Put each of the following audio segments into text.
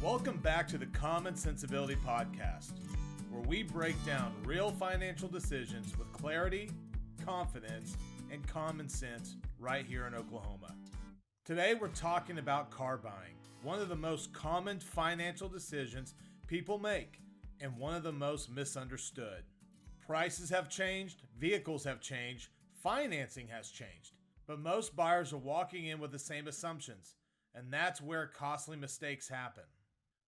Welcome back to the Common Sensibility Podcast, where we break down real financial decisions with clarity, confidence, and common sense right here in Oklahoma. Today we're talking about car buying, one of the most common financial decisions people make and one of the most misunderstood. Prices have changed, vehicles have changed, financing has changed, but most buyers are walking in with the same assumptions, and that's where costly mistakes happen.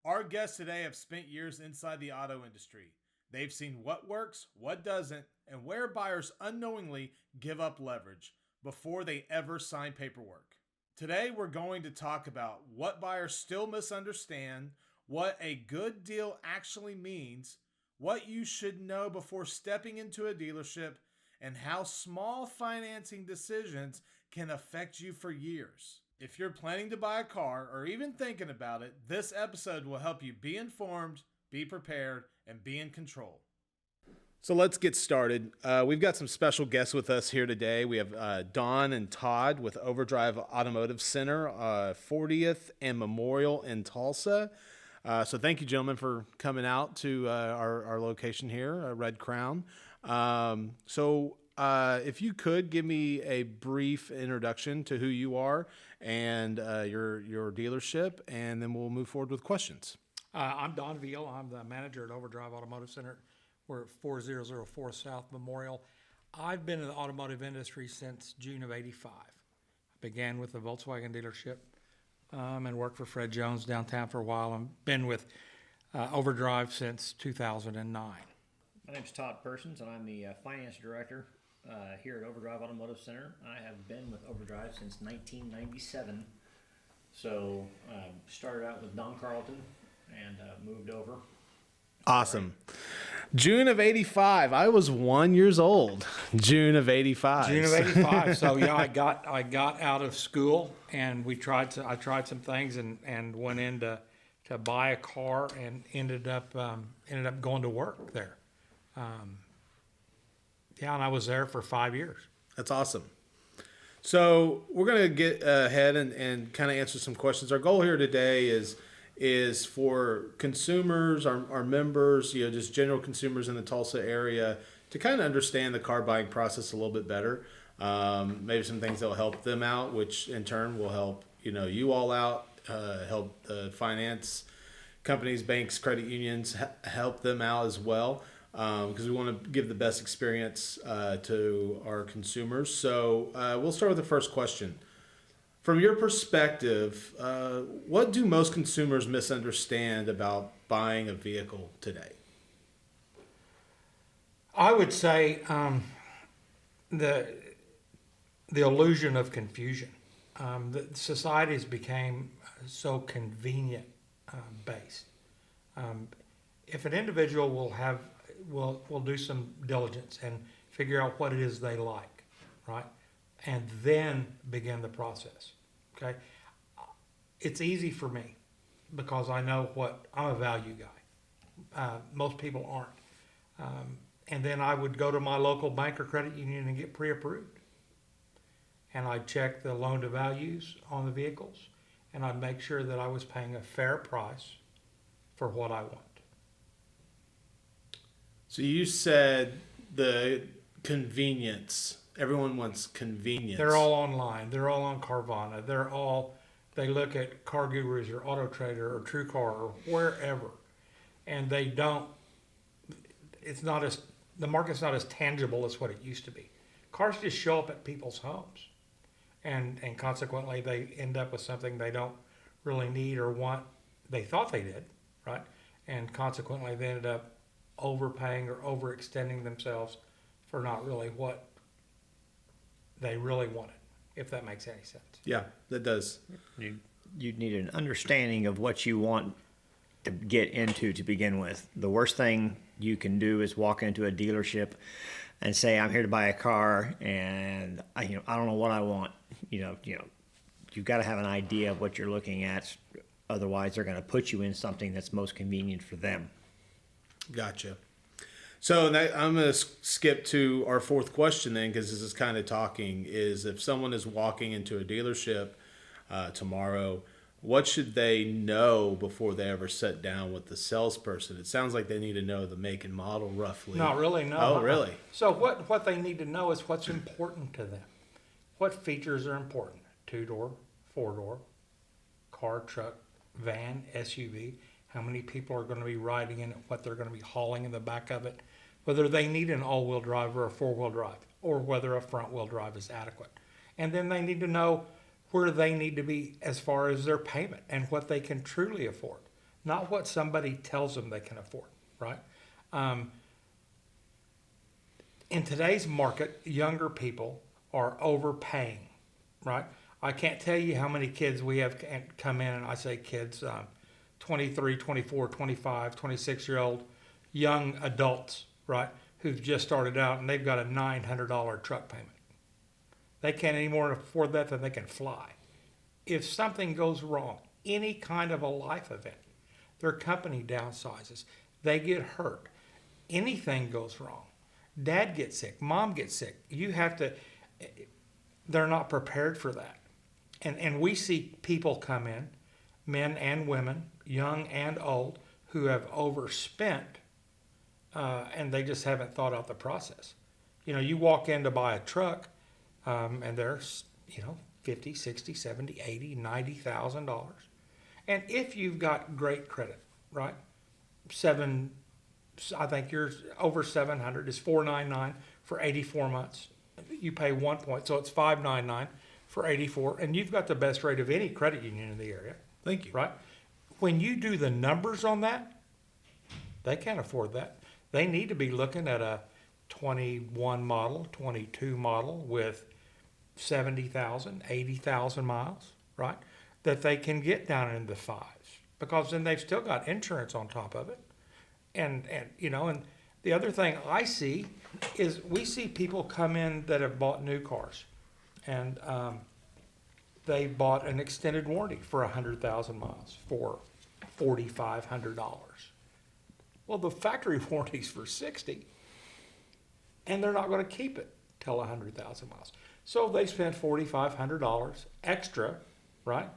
Our guests today have spent years inside the auto industry. They've seen what works, what doesn't, and where buyers unknowingly give up leverage before they ever sign paperwork. Today, we're going to talk about what buyers still misunderstand, what a good deal actually means, what you should know before stepping into a dealership, and how small financing decisions can affect you for years. If you're planning to buy a car or even thinking about it, this episode will help you be informed, be prepared, and be in control. So let's get started. We've got some special guests with us here today. We have Don and Todd with Overdrive Automotive Center, 40th and Memorial in Tulsa. So thank you, gentlemen, for coming out to our location here, Red Crown. If you could give me a brief introduction to who you are and your dealership, and then we'll move forward with questions. I'm Don Veal. I'm the manager at Overdrive Automotive Center. We're at 4004 South Memorial. I've been in the automotive industry since June of '85. I began with the Volkswagen dealership and worked for Fred Jones downtown for a while. I've been with Overdrive since 2009. My name's Todd Persons, and I'm the finance director here at Overdrive Automotive Center. I have been with Overdrive since 1997. So started out with Don Carlton and moved over. Awesome. June of '85. I was 1 year old. June of '85. June of '85. So yeah, I got out of school and I tried some things and went in to buy a car and ended up going to work there. And I was there for 5 years. That's awesome. So we're going to get ahead and kind of answer some questions. Our goal here today is for consumers, our members, just general consumers in the Tulsa area to kind of understand the car buying process a little bit better. Maybe some things that will help them out, which in turn will help you all out, help the finance companies, banks, credit unions, help them out as well. Because we want to give the best experience to our consumers. So we'll start with the first question. From your perspective, what do most consumers misunderstand about buying a vehicle today? I would say the illusion of confusion. The societies became so convenient based. If an individual will do some diligence and figure out what it is they like, right? And then begin the process, okay? It's easy for me because I know I'm a value guy. Most people aren't. And then I would go to my local bank or credit union and get pre-approved. And I'd check the loan to values on the vehicles and I'd make sure that I was paying a fair price for what I want. So you said the convenience. Everyone wants convenience. They're all online. They're all on Carvana. They look at Car Gurus or Auto Trader or TrueCar or wherever, and the market's not as tangible as what it used to be. Cars just show up at people's homes, and consequently they end up with something they don't really need or want. They thought they did, right? And consequently they ended up overpaying or overextending themselves for not really what they really wanted, if that makes any sense. Yeah, that does. You need an understanding of what you want to get into to begin with. The worst thing you can do is walk into a dealership and say, I'm here to buy a car and I don't know what I want. You've got to have an idea of what you're looking at. Otherwise, they're going to put you in something that's most convenient for them. Gotcha. So I'm going to skip to our fourth question then, because this is kind of talking, is if someone is walking into a dealership tomorrow, what should they know before they ever sit down with the salesperson? It sounds like they need to know the make and model roughly. Not really, no. Oh, really? So what they need to know is what's important to them. What features are important? 2-door, 4-door, car, truck, van, SUV. How many people are going to be riding in it, what they're going to be hauling in the back of it, whether they need an all-wheel drive or a 4-wheel drive, or whether a front-wheel drive is adequate. And then they need to know where they need to be as far as their payment and what they can truly afford, not what somebody tells them they can afford, right? In today's market, younger people are overpaying, right? I can't tell you how many kids we have come in, and I say kids, 23, 24, 25, 26-year-old young adults, right, who've just started out and they've got a $900 truck payment. They can't any more afford that than they can fly. If something goes wrong, any kind of a life event, their company downsizes, they get hurt, anything goes wrong, dad gets sick, mom gets sick, they're not prepared for that. And we see people come in, men and women, young and old, who have overspent, and they just haven't thought out the process. You know, you walk in to buy a truck, and there's, $50, $60, $70, $80, $90,000. And if you've got great credit, right? I think yours over 700 is 499 for 84 months. You pay 1 point, so it's 599 for 84, and you've got the best rate of any credit union in the area. Thank you. Right? When you do the numbers on that, they can't afford that. They need to be looking at a 21 model, 22 model with 70,000, 80,000 miles, right? That they can get down into the fives, because then they've still got insurance on top of it. And the other thing I see is we see people come in that have bought new cars, and they bought an extended warranty for 100,000 miles for $4,500. Well, the factory warranty's for 60, and they're not going to keep it till 100,000 miles. So they spent $4,500 extra, right?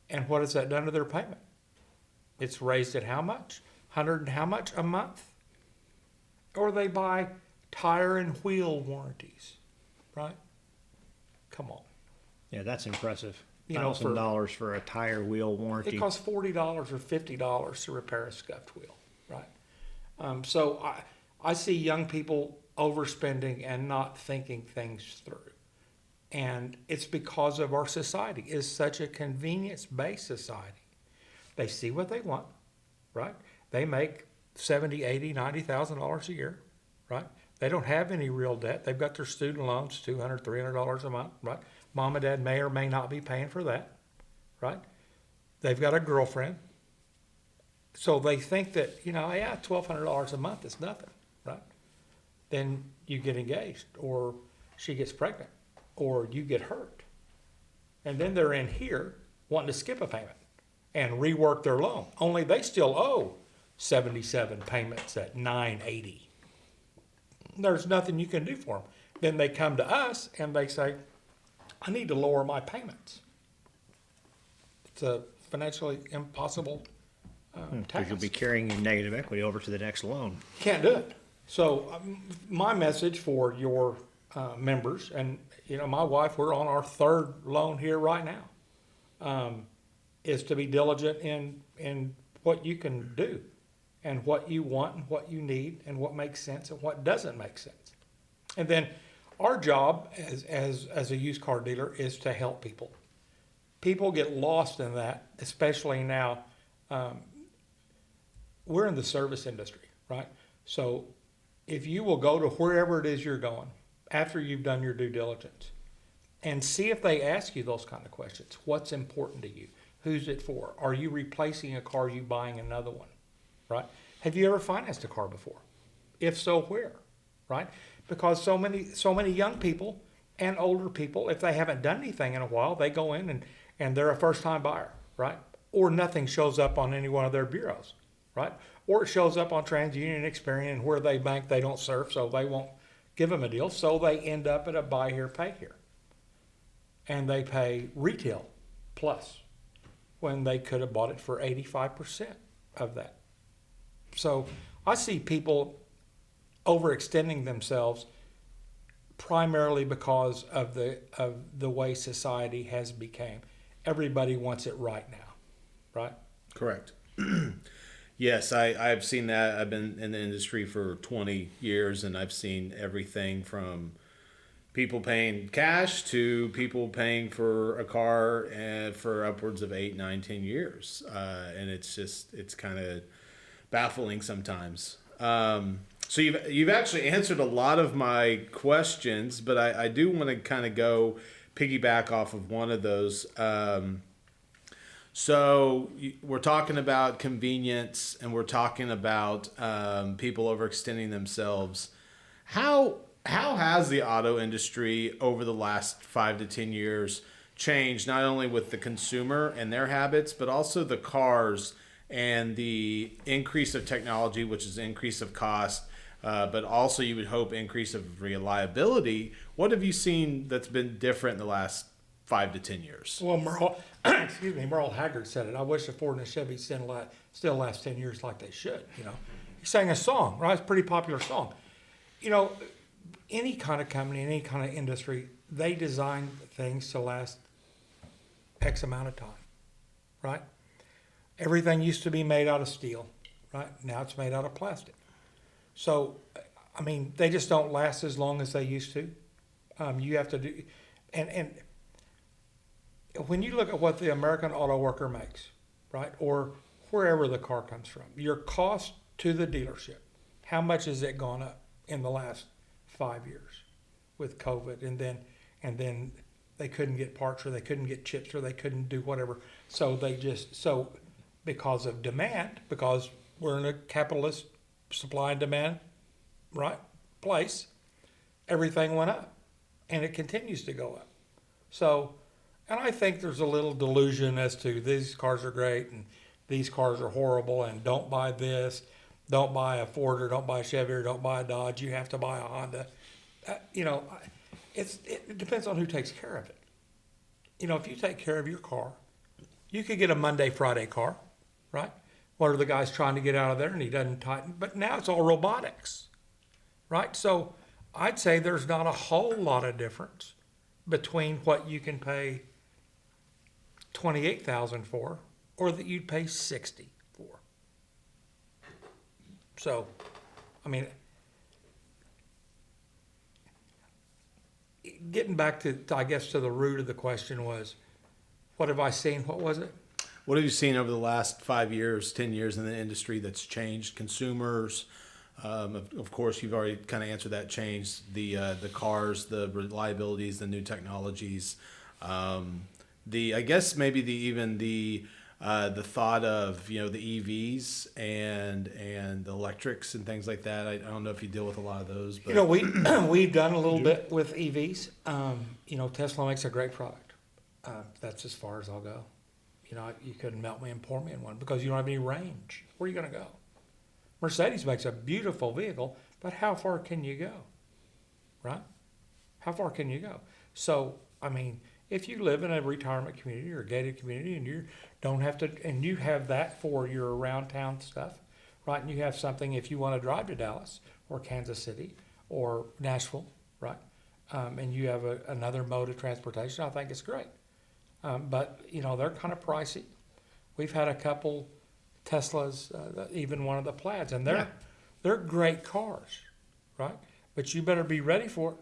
And what has that done to their payment? It's raised it how much? 100 and how much a month? Or they buy tire and wheel warranties, right? Come on. Yeah, that's impressive. You know, $1,000 for a tire wheel warranty. It costs $40 or $50 to repair a scuffed wheel, right? So I see young people overspending and not thinking things through. And it's because of our society is such a convenience-based society. They see what they want, right? They make $70,000, $80,000, $90,000 a year, right? They don't have any real debt. They've got their student loans, $200, $300 a month, right? Mom and dad may or may not be paying for that, right? They've got a girlfriend. So they think that, $1,200 a month is nothing, right? Then you get engaged, or she gets pregnant, or you get hurt. And then they're in here wanting to skip a payment and rework their loan. Only they still owe 77 payments at $980. There's nothing you can do for them. Then they come to us and they say, I need to lower my payments. It's a financially impossible Because task. you'll be carrying your negative equity over to the next loan. Can't do it. So my message for your members, and my wife, we're on our third loan here right now, is to be diligent in what you can do and what you want and what you need and what makes sense and what doesn't make sense. And then our job as a used car dealer is to help people. People get lost in that, especially now. We're in the service industry, right? So if you will go to wherever it is you're going after you've done your due diligence and see if they ask you those kind of questions. What's important to you? Who's it for? Are you replacing a car? Are you buying another one, right? Have you ever financed a car before? If so, where, right? Because so many young people and older people, if they haven't done anything in a while, they go in and they're a first-time buyer, right? Or nothing shows up on any one of their bureaus, right? Or it shows up on TransUnion, Experian, and where they bank, they don't serve, so they won't give them a deal. So they end up at a buy here, pay here. And they pay retail plus. when they could have bought it for 85% of that. So I see people overextending themselves primarily because of the way society has become. Everybody wants it right now, right? Correct. Yes, I've seen that. I've been in the industry for 20 years, and I've seen everything from people paying cash to people paying for a car for upwards of 8, 9, 10 years. And it's kind of baffling sometimes. So you've actually answered a lot of my questions, but I do want to kind of go piggyback off of one of those. So we're talking about convenience, and we're talking about people overextending themselves. How has the auto industry over the last 5 to 10 years changed, not only with the consumer and their habits, but also the cars and the increase of technology, which is increase of cost, but also you would hope increase of reliability? What have you seen that's been different in the last 5 to 10 years? Well, Merle Haggard said it. I wish the Ford and the Chevy still last 10 years like they should, you know. He sang a song, right? It's a pretty popular song. You know, any kind of company, any kind of industry, they design things to last X amount of time, right? Everything used to be made out of steel, right? Now it's made out of plastic. So, I mean, they just don't last as long as they used to. You have to do, and when you look at what the American auto worker makes, right, or wherever the car comes from, your cost to the dealership, how much has it gone up in the last 5 years with COVID? And then they couldn't get parts, or they couldn't get chips, or they couldn't do whatever. So because of demand, because we're in a capitalist supply and demand, right, place, everything went up, and it continues to go up. So, and I think there's a little delusion as to these cars are great and these cars are horrible, and don't buy this, don't buy a Ford, or don't buy a Chevy, or don't buy a Dodge, you have to buy a Honda. It depends on who takes care of it. You know, if you take care of your car, you could get a Monday, Friday car, right? What are the guys trying to get out of there, and he doesn't tighten? But now it's all robotics, right? So I'd say there's not a whole lot of difference between what you can pay $28,000 for, or that you'd pay $60,000 for. So, I mean, getting back to, I guess, to the root of the question was, what have I seen? What was it? What have you seen over the last 5 years, 10 years in the industry that's changed? Consumers, of course, you've already kind of answered that. Changed the cars, the reliabilities, the new technologies. I guess maybe the thought of, you know, the EVs and the electrics and things like that. I don't know if you deal with a lot of those, but You know, we've done a little bit with EVs. You know, Tesla makes a great product. That's as far as I'll go. You know, you couldn't melt me and pour me in one because you don't have any range. Where are you going to go? Mercedes makes a beautiful vehicle, but how far can you go? Right? How far can you go? So, I mean, if you live in a retirement community or a gated community, and you don't have to, and you have that for your around town stuff, right? And you have something if you want to drive to Dallas or Kansas City or Nashville, right? And you have another mode of transportation, I think it's great. But, you know, they're kind of pricey. We've had a couple Teslas, even one of the Plaids, and they're great cars, right? But you better be ready for it.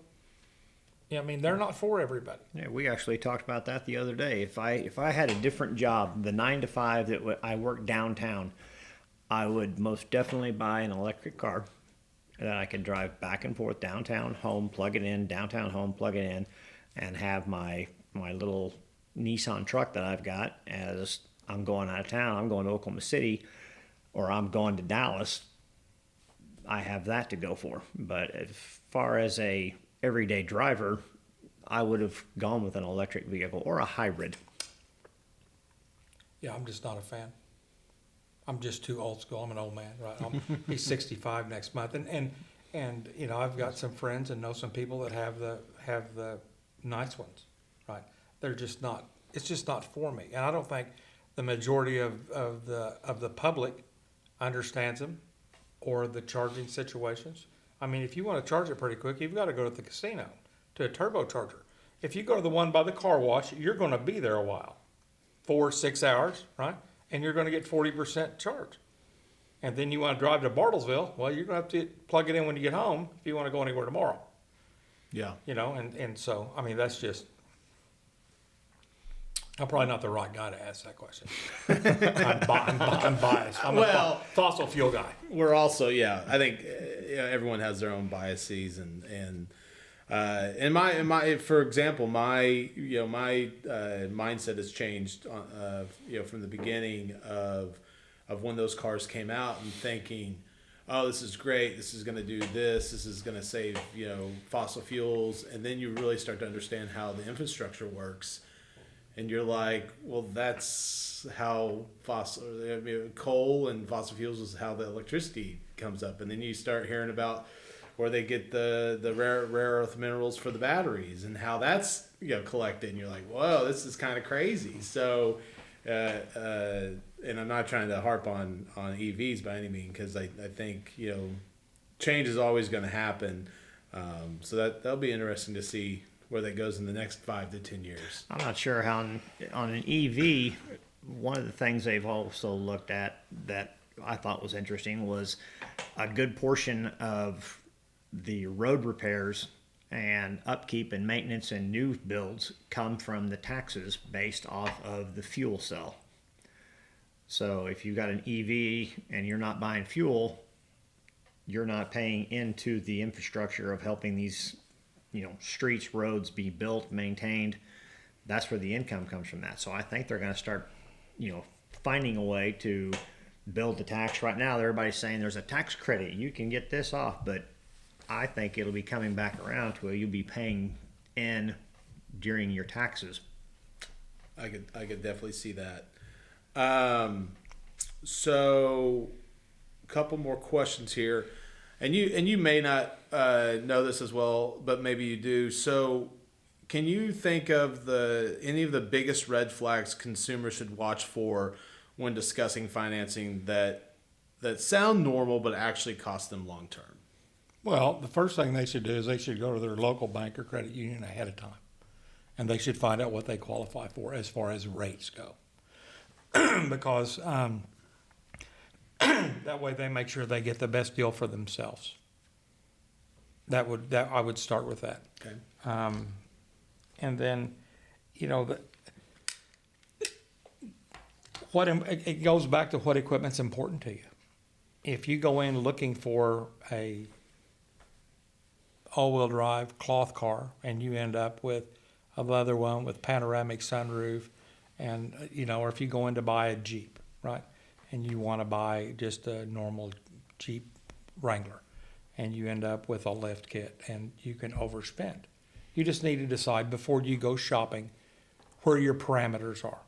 Yeah, I mean, they're not for everybody. Yeah, we actually talked about that the other day. If I had a different job, the 9 to 5 that I worked downtown, I would most definitely buy an electric car that I could drive back and forth downtown, home, plug it in, downtown, home, plug it in, and have my little Nissan truck that I've got as I'm going out of town. I'm going to Oklahoma City, or I'm going to Dallas. I have that to go for. But as far as a everyday driver, I would have gone with an electric vehicle or a hybrid. Yeah, I'm just not a fan. I'm just too old school. I'm an old man, right? I'll be 65 next month, and you know, I've got some friends and know some people that have the nice ones, right? They're just not. It's just not for me, and I don't think the majority of the public understands them, or the charging situations. I mean, if you want to charge it pretty quick, you've got to go to the casino to a turbocharger. If you go to the one by the car wash, you're going to be there a while, 4-6 hours, right? And you're going to get 40% charge. And then you want to drive to Bartlesville, well, you're going to have to plug it in when you get home if you want to go anywhere tomorrow. Yeah. You know, and so, I mean, that's just, I'm probably not the right guy to ask that question. I'm biased. I'm a fossil fuel guy. We're also, I think everyone has their own biases, and for example, my mindset has changed, from the beginning of when those cars came out, and thinking, oh, this is great, this is going to do this is going to save, fossil fuels, and then you really start to understand how the infrastructure works. And you're like, well, that's how coal and fossil fuels is how the electricity comes up. And then you start hearing about where they get the rare earth minerals for the batteries and how that's collected. And you're like, whoa, this is kind of crazy. So, and I'm not trying to harp on EVs by any means, because I think change is always going to happen. So that'll be interesting to see where that goes in the next 5 to 10 years. I'm not sure how on an EV, one of the things they've also looked at that I thought was interesting was a good portion of the road repairs and upkeep and maintenance and new builds come from the taxes based off of the fuel cell. So if you've got an EV and you're not buying fuel, you're not paying into the infrastructure of helping these streets, roads be built, maintained. That's where the income comes from that. So I think they're going to start, finding a way to build the tax. Right now, everybody's saying there's a tax credit. You can get this off, but I think it'll be coming back around to where you'll be paying in during your taxes. I could definitely see that. So a couple more questions here. And you may not know this as well, but maybe you do. So, can you think of any of the biggest red flags consumers should watch for when discussing financing that sound normal but actually cost them long term? Well, the first thing they should do is they should go to their local bank or credit union ahead of time, and they should find out what they qualify for as far as rates go, because that way they make sure they get the best deal for themselves. I would start with that. Okay. And then, it goes back to what equipment's important to you. If you go in looking for a all-wheel drive cloth car and you end up with a leather one with panoramic sunroof, and or if you go in to buy a Jeep, right? And you want to buy just a normal Jeep Wrangler, and you end up with a lift kit, and you can overspend. You just need to decide before you go shopping where your parameters are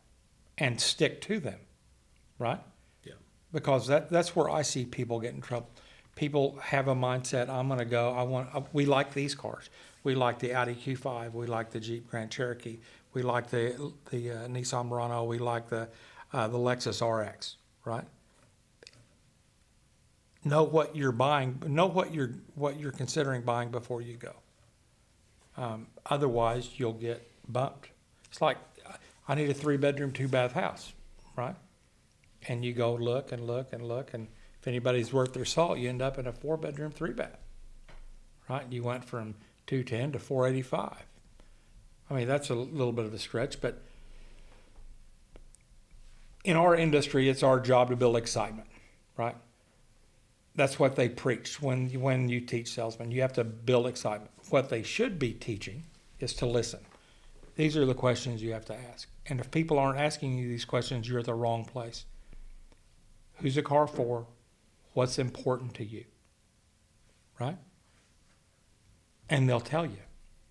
and stick to them, right? Yeah. Because that's where I see people get in trouble. People have a mindset, we like these cars. We like the Audi Q5, we like the Jeep Grand Cherokee, we like the Nissan Murano, we like the Lexus RX. Right? Know what you're buying. Know what you're considering buying before you go. Otherwise, you'll get bumped. It's like, I need a 3-bedroom, 2-bath house, right? And you go look and look and look, and if anybody's worth their salt, you end up in a 4-bedroom, 3-bath, right? You went from $210 to $485. I mean, that's a little bit of a stretch, but in our industry, it's our job to build excitement, right? That's what they preach when you teach salesmen. You have to build excitement. What they should be teaching is to listen. These are the questions you have to ask. And if people aren't asking you these questions, you're at the wrong place. Who's the car for? What's important to you? Right? And they'll tell you,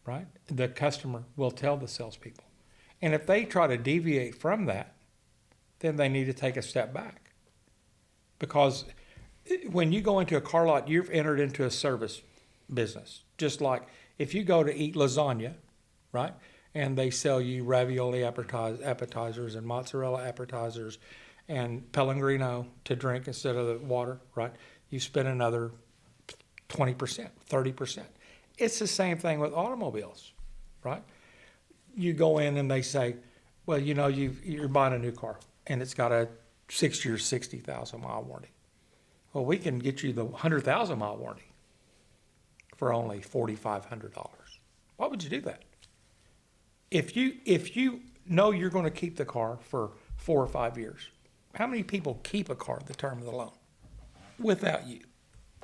right? The customer will tell the salespeople. And if they try to deviate from that, then they need to take a step back. Because when you go into a car lot, you've entered into a service business. Just like if you go to eat lasagna, right? and they sell you ravioli appetizers and mozzarella appetizers and Pellegrino to drink instead of the water, right? You spend another 20%, 30%. It's the same thing with automobiles, right? You go in and they say, well, you know, you're buying a new car and it's got a 6 year, 60,000 mile warranty. Well, we can get you the 100,000 mile warranty for only $4,500. Why would you do that? If you know you're going to keep the car for 4 or 5 years, how many people keep a car the term of the loan? Without you,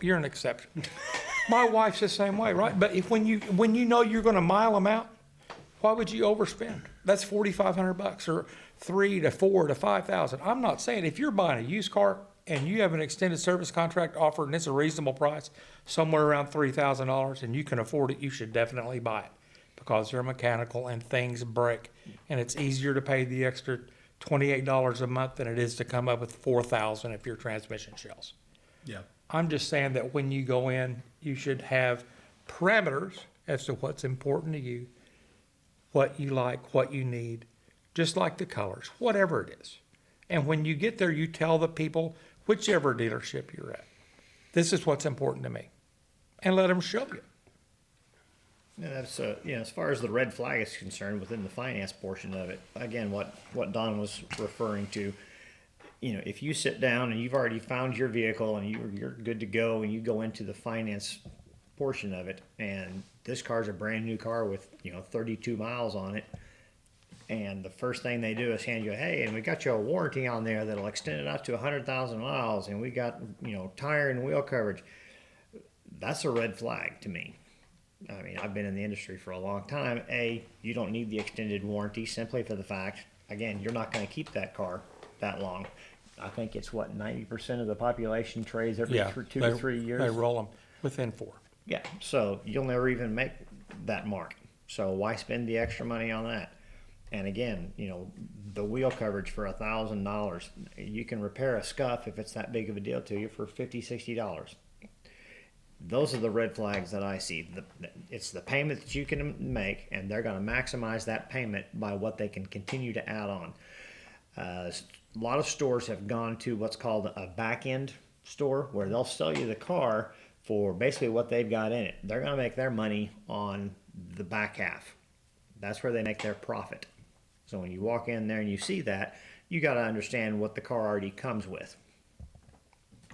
you're an exception. My wife's the same way, right? But when you know you're going to mile them out, why would you overspend? That's $4,500 or $3,000 to $4,000 to $5,000. I'm not saying if you're buying a used car and you have an extended service contract offered and it's a reasonable price, somewhere around $3,000, and you can afford it, you should definitely buy it because they're mechanical and things break, and it's easier to pay the extra $28 a month than it is to come up with $4,000 if your transmission shells. Yeah. I'm just saying that when you go in, you should have parameters as to what's important to you, what you like, what you need, just like the colors, whatever it is. And when you get there, you tell the people, whichever dealership you're at, this is what's important to me, and let them show you. Yeah, that's as far as the red flag is concerned within the finance portion of it. Again, what Don was referring to, if you sit down and you've already found your vehicle and you're good to go, and you go into the finance portion of it, and this car's a brand new car with 32 miles on it, and the first thing they do is hand you, hey, and we got you a warranty on there that'll extend it out to 100,000 miles, and we got tire and wheel coverage. That's a red flag to me. I mean, I've been in the industry for a long time. You don't need the extended warranty simply for the fact, again, you're not going to keep that car that long. I think it's 90% of the population trades every 2 to 3 years. They roll them within 4. Yeah, so you'll never even make that mark. So why spend the extra money on that? And again, the wheel coverage for $1,000, you can repair a scuff if it's that big of a deal to you for $50, $60. Those are the red flags that I see. It's the payment that you can make, and they're going to maximize that payment by what they can continue to add on. A lot of stores have gone to what's called a back-end store, where they'll sell you the car for basically what they've got in it. They're going to make their money on the back half. That's where they make their profit. So when you walk in there and you see that, you got to understand what the car already comes with.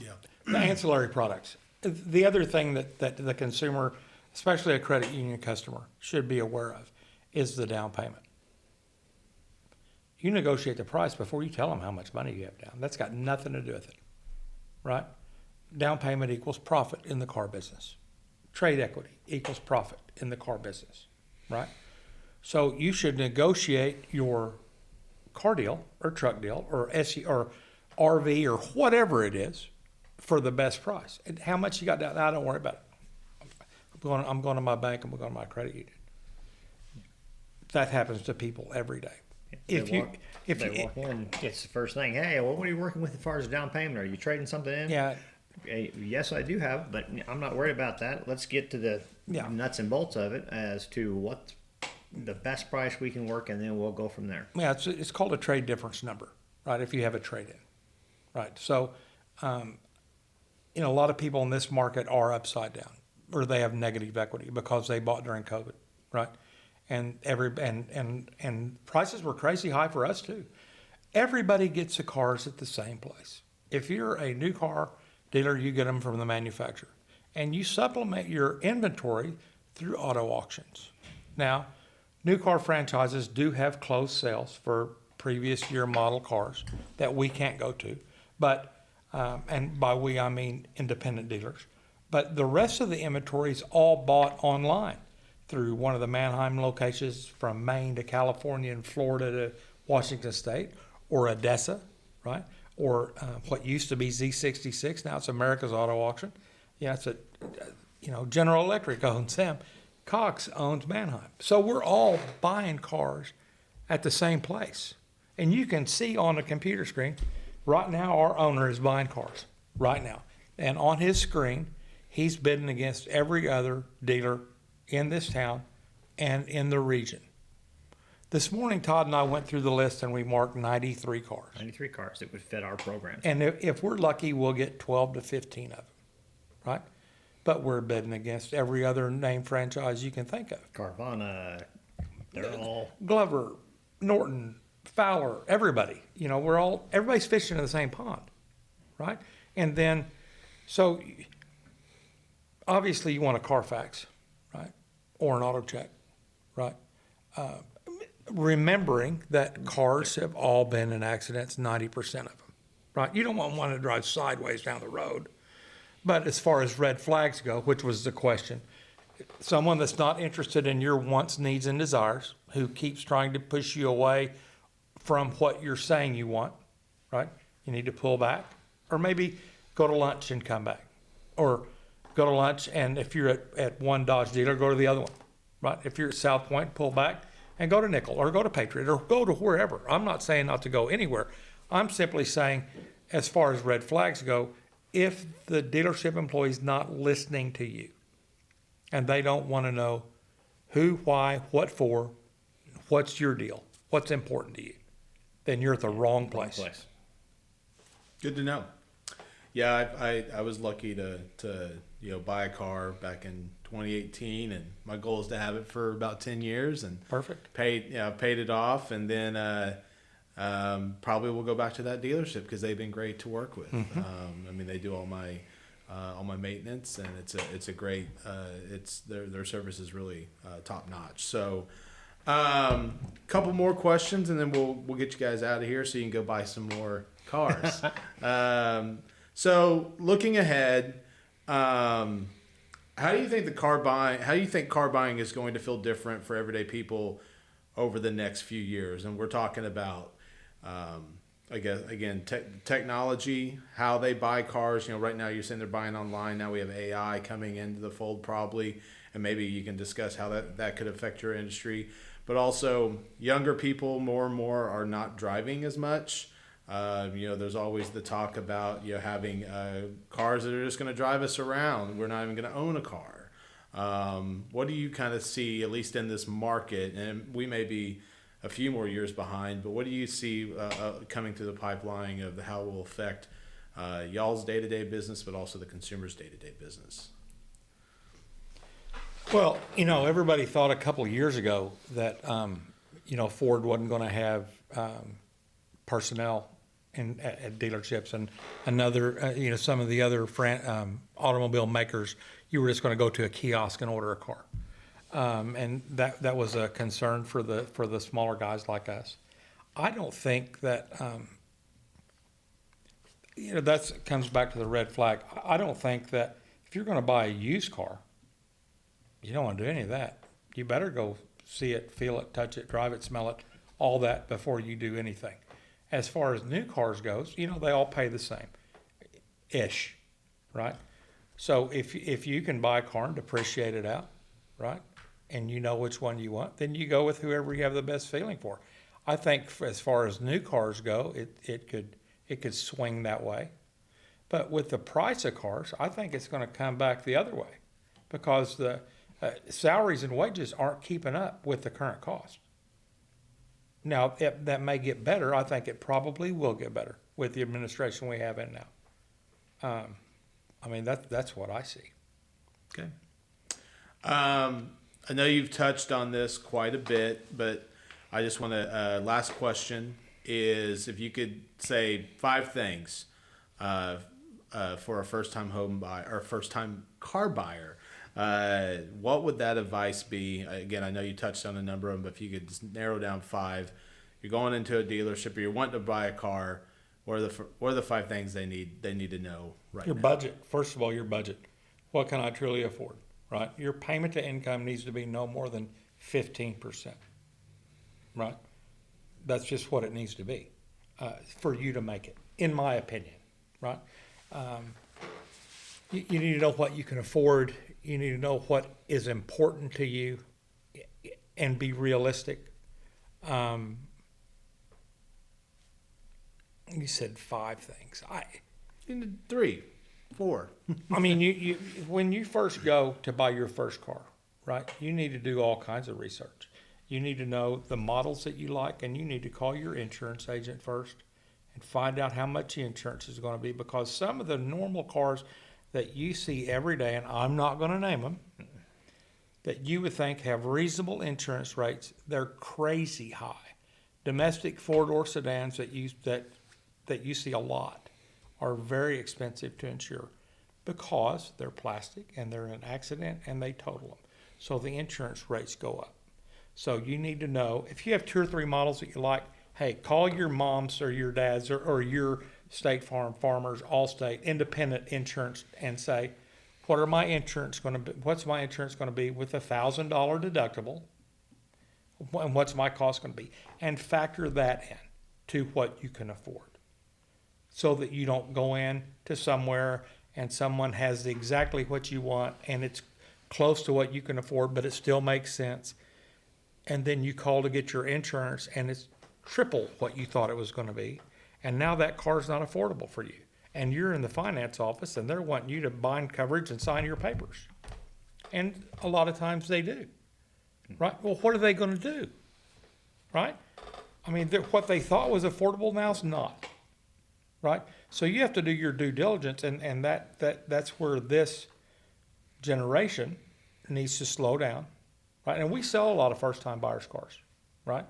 Yeah. The ancillary products. The other thing that the consumer, especially a credit union customer, should be aware of is the down payment. You negotiate the price before you tell them how much money you have down. That's got nothing to do with it, right? Down payment equals profit in the car business. Trade equity equals profit in the car business, right? So you should negotiate your car deal or truck deal or SU or RV or whatever it is for the best price. And how much you got down? I don't worry about it. I'm going to my bank and we're going to my credit union. That happens to people every day. If you walk in, it's the first thing. Hey, well, what are you working with as far as down payment? Are you trading something in? Yeah. Yes, I do have, but I'm not worried about that. Let's get to the nuts and bolts of it as to what's the best price we can work, and then we'll go from there. Yeah, it's called a trade difference number, right? If you have a trade in, right? So, a lot of people in this market are upside down, or they have negative equity because they bought during COVID, right? And and prices were crazy high for us too. Everybody gets the cars at the same place. If you're a new car dealer, you get them from the manufacturer, and you supplement your inventory through auto auctions. Now, new car franchises do have closed sales for previous year model cars that we can't go to, but and by we I mean independent dealers. But the rest of the inventory is all bought online through one of the Manheim locations from Maine to California and Florida to Washington State, or Odessa, right? Or what used to be Z66, now it's America's Auto Auction. Yeah, it's General Electric owns them. Cox owns Manheim. So we're all buying cars at the same place. And you can see on the computer screen, right now our owner is buying cars, right now. And on his screen, he's bidding against every other dealer in this town and in the region. This morning, Todd and I went through the list and we marked 93 cars. 93 cars that would fit our program. And if we're lucky, we'll get 12 to 15 of them, right? But we're bidding against every other name franchise you can think of. Carvana, they're all Glover, Norton, Fowler, everybody. You know, everybody's fishing in the same pond, right? And then, so obviously you want a Carfax, right? Or an auto check, right? Remembering that cars have all been in accidents, 90% of them, right? You don't want one to drive sideways down the road. But as far as red flags go, which was the question, someone that's not interested in your wants, needs, and desires, who keeps trying to push you away from what you're saying you want, right? You need to pull back, or maybe go to lunch and come back, or go to lunch, and if you're at one Dodge dealer, go to the other one, right? If you're at South Point, pull back and go to Nickel, or go to Patriot, or go to wherever. I'm not saying not to go anywhere. I'm simply saying, as far as red flags go, if the dealership employee is not listening to you and they don't want to know who, why, what for, what's your deal, what's important to you, then you're at the wrong place. Good to know. Yeah, I was lucky to buy a car back in 2018, and my goal is to have it for about 10 years and Perfect. paid it off, and then probably we'll go back to that dealership because they've been great to work with. I mean, they do all my maintenance, and it's a great their service is really top notch. So couple more questions, and then we'll get you guys out of here so you can go buy some more cars. So looking ahead, how do you think car buying is going to feel different for everyday people over the next few years? And we're talking about, I guess, again, technology, how they buy cars. You know, right now you're saying they're buying online. Now we have AI coming into the fold probably, and maybe you can discuss how that could affect your industry. But also younger people more and more are not driving as much. There's always the talk about having cars that are just going to drive us around. We're not even going to own a car. What do you kind of see, at least in this market? And we may be a few more years behind, but what do you see coming through the pipeline of how it will affect y'all's day-to-day business, but also the consumer's day-to-day business? Well, everybody thought a couple of years ago that, Ford wasn't going to have personnel at dealerships, and some of the other automobile makers, you were just going to go to a kiosk and order a car. And that was a concern for the smaller guys like us. I don't think that, that comes back to the red flag. I don't think that if you're going to buy a used car, you don't want to do any of that. You better go see it, feel it, touch it, drive it, smell it, all that before you do anything. As far as new cars goes, they all pay the same, ish, right? So if you can buy a car and depreciate it out, right, and you know which one you want, then you go with whoever you have the best feeling for. I think as far as new cars go, it could swing that way, but with the price of cars, I think it's going to come back the other way, because the salaries and wages aren't keeping up with the current cost. Now, that may get better. I think it probably will get better with the administration we have in now. That's what I see. Okay. I know you've touched on this quite a bit, but I just want to, last question is if you could say 5 things for a first-time home buyer or first-time car buyer, what would that advice be? Again, I know you touched on a number of them, but if you could just narrow down 5. You're going into a dealership or you're wanting to buy a car, what are the 5 things they need to know right now? Your budget. First of all, your budget. What can I truly afford, right? Your payment to income needs to be no more than 15%, right? That's just what it needs to be for you to make it, in my opinion, right? You need to know what you can afford. You need to know what is important to you and be realistic. You said 5 things. 3, 4. I mean, you when you first go to buy your first car, right? You need to do all kinds of research. You need to know the models that you like, and you need to call your insurance agent first and find out how much the insurance is going to be, because some of the normal cars that you see every day, and I'm not going to name them, that you would think have reasonable insurance rates, they're crazy high. Domestic four-door sedans that you see a lot are very expensive to insure because they're plastic and they're in an accident and they total them. So the insurance rates go up. So you need to know, if you have 2 or 3 models that you like, hey, call your mom's or your dad's or your State Farm, Farmers, Allstate, independent insurance, and say, what's my insurance going to be with a $1,000 deductible? And what's my cost going to be? And factor that in to what you can afford, so that you don't go in to somewhere and someone has exactly what you want and it's close to what you can afford, but it still makes sense. And then you call to get your insurance and it's triple what you thought it was going to be. And now that car's not affordable for you. And you're in the finance office and they're wanting you to bind coverage and sign your papers. And a lot of times they do. Right? Well, what are they going to do? Right? I mean, what they thought was affordable now is not. Right? So you have to do your due diligence, and that's where this generation needs to slow down. Right? And we sell a lot of first-time buyers cars. Right?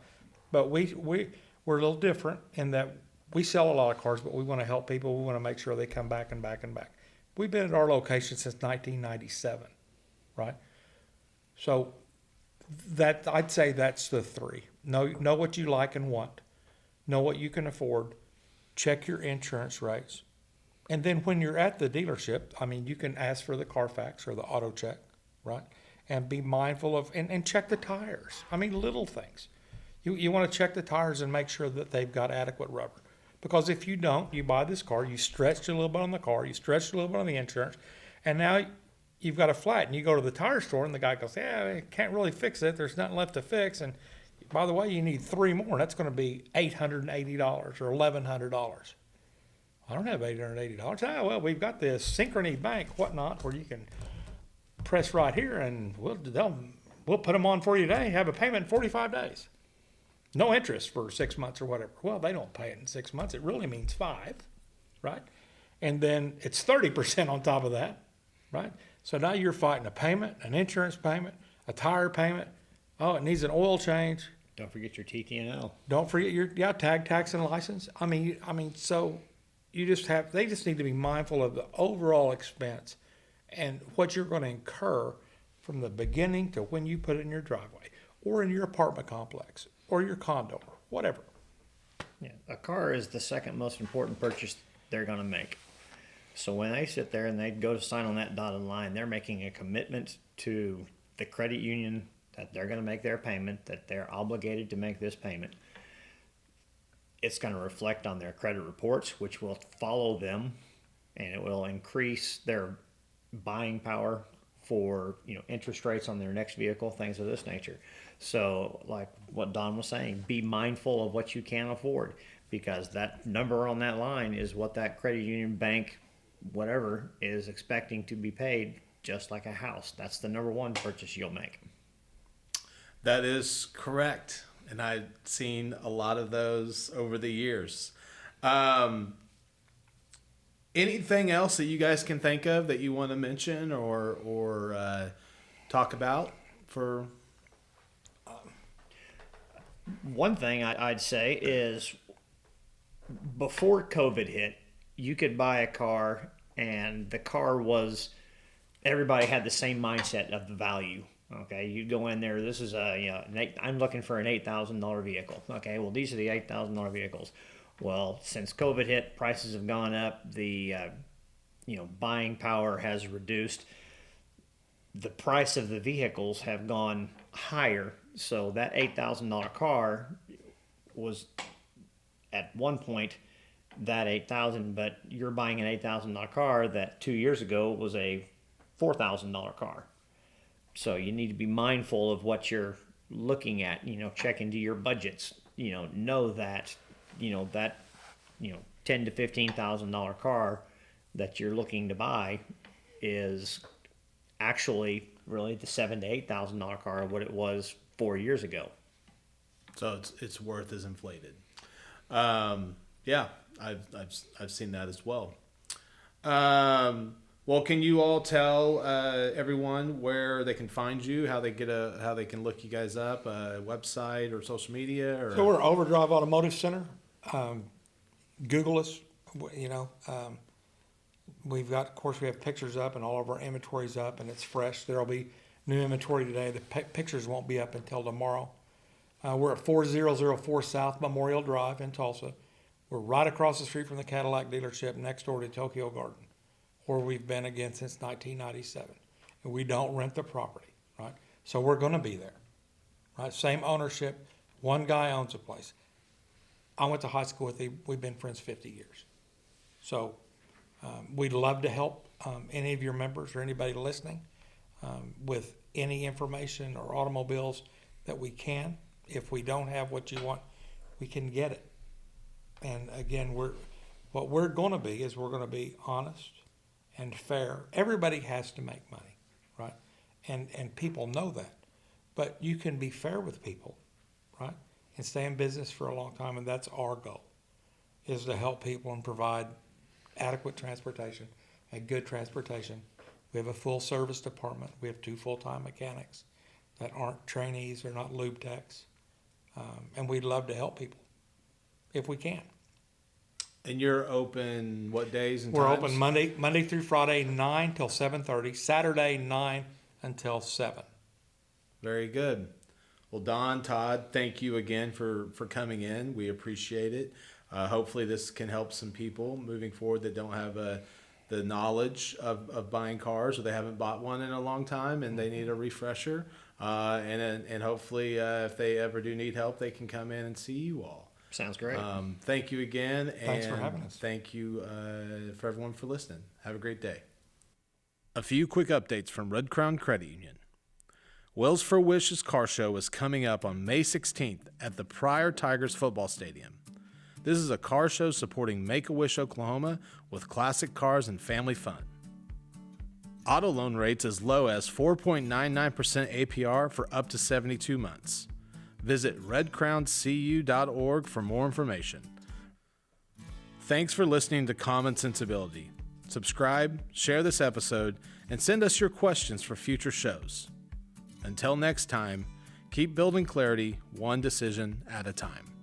But we're a little different in that we sell a lot of cars, but we want to help people. We want to make sure they come back and back and back. We've been at our location since 1997. Right? So that, I'd say that's the 3. Know what you like and want. Know what you can afford. Check your insurance rates. And then when you're at the dealership, I mean, you can ask for the Carfax or the auto check, right? And be mindful of, and check the tires. I mean, little things. You want to check the tires and make sure that they've got adequate rubber. Because if you don't, you buy this car, you stretched a little bit on the car, you stretched a little bit on the insurance, and now you've got a flat, and you go to the tire store, and the guy goes, yeah, I can't really fix it. There's nothing left to fix. And by the way, you need 3 more. That's going to be $880 or $1,100. I don't have $880. Well, we've got this Synchrony Bank, whatnot, where you can press right here, and we'll put them on for you today. Have a payment in 45 days. No interest for 6 months or whatever. Well, they don't pay it in 6 months. It really means 5, right? And then it's 30% on top of that, right? So now you're fighting a payment, an insurance payment, a tire payment. Oh, it needs an oil change. Don't forget your TT&L. Don't forget your tag, tax, and license. I mean, so they just need to be mindful of the overall expense and what you're going to incur from the beginning to when you put it in your driveway or in your apartment complex or your condo or whatever. Yeah, a car is the second most important purchase they're going to make. So when they sit there and they go to sign on that dotted line, they're making a commitment to the credit union that they're going to make their payment, that they're obligated to make this payment. It's going to reflect on their credit reports, which will follow them, and it will increase their buying power for interest rates on their next vehicle, things of this nature. So like what Don was saying, be mindful of what you can afford, because that number on that line is what that credit union, bank, whatever is expecting to be paid, just like a house. That's the number one purchase you'll make. That is correct. And I've seen a lot of those over the years. Anything else that you guys can think of that you want to mention or talk about for? One thing I'd say is before COVID hit, you could buy a car and the car was, everybody had the same mindset of the value. Okay, you'd go in there. This is I'm looking for an $8,000 vehicle. Okay, well, these are the $8,000 vehicles. Well, since COVID hit, prices have gone up. The buying power has reduced. The price of the vehicles have gone higher. So that $8,000 car was at one point that $8,000, but you're buying an $8,000 car that 2 years ago was a $4,000 car. So you need to be mindful of what you're looking at, check into your budgets, know that, that $10,000 to $15,000 car that you're looking to buy is actually really the $7,000 to $8,000 car of what it was 4 years ago. So its worth is inflated. Yeah, I've seen that as well. Well, can you all tell everyone where they can find you, how they can look you guys up, website or social media? Or... So we're Overdrive Automotive Center. Google us. We've got, of course, we have pictures up and all of our inventory's up and it's fresh. There'll be new inventory today. The pictures won't be up until tomorrow. We're at 4004 South Memorial Drive in Tulsa. We're right across the street from the Cadillac dealership next door to Tokyo Garden, where we've been again since 1997. And we don't rent the property, right? So we're going to be there, right? Same ownership. One guy owns the place. I went to high school with him. We've been friends 50 years. So we'd love to help any of your members or anybody listening with any information or automobiles that we can. If we don't have what you want, we can get it. And again, what we're going to be is we're going to be honest and fair. Everybody has to make money, right? And people know that. But you can be fair with people, right? And stay in business for a long time, and that's our goal, is to help people and provide adequate transportation and good transportation. We have a full service department. We have 2 full-time mechanics that aren't trainees or not lube techs. And we'd love to help people if we can. And you're open what days and We're times? open Monday through Friday, 9 till 7:30. Saturday, 9 until 7. Very good. Well, Don, Todd, thank you again for coming in. We appreciate it. Hopefully this can help some people moving forward that don't have the knowledge of buying cars, or they haven't bought one in a long time and they need a refresher. And hopefully if they ever do need help, they can come in and see you all. Sounds great. Thank you again. Thanks for having us. Thank you for everyone for listening. Have a great day. A few quick updates from Red Crown Credit Union. Wills for Wishes Car Show is coming up on May 16th at the Pryor Tigers football stadium. This is a car show supporting Make-A-Wish Oklahoma with classic cars and family fun. Auto loan rates as low as 4.99% APR for up to 72 months. Visit redcrowncu.org for more information. Thanks for listening to Common Sensibility. Subscribe, share this episode, and send us your questions for future shows. Until next time, keep building clarity one decision at a time.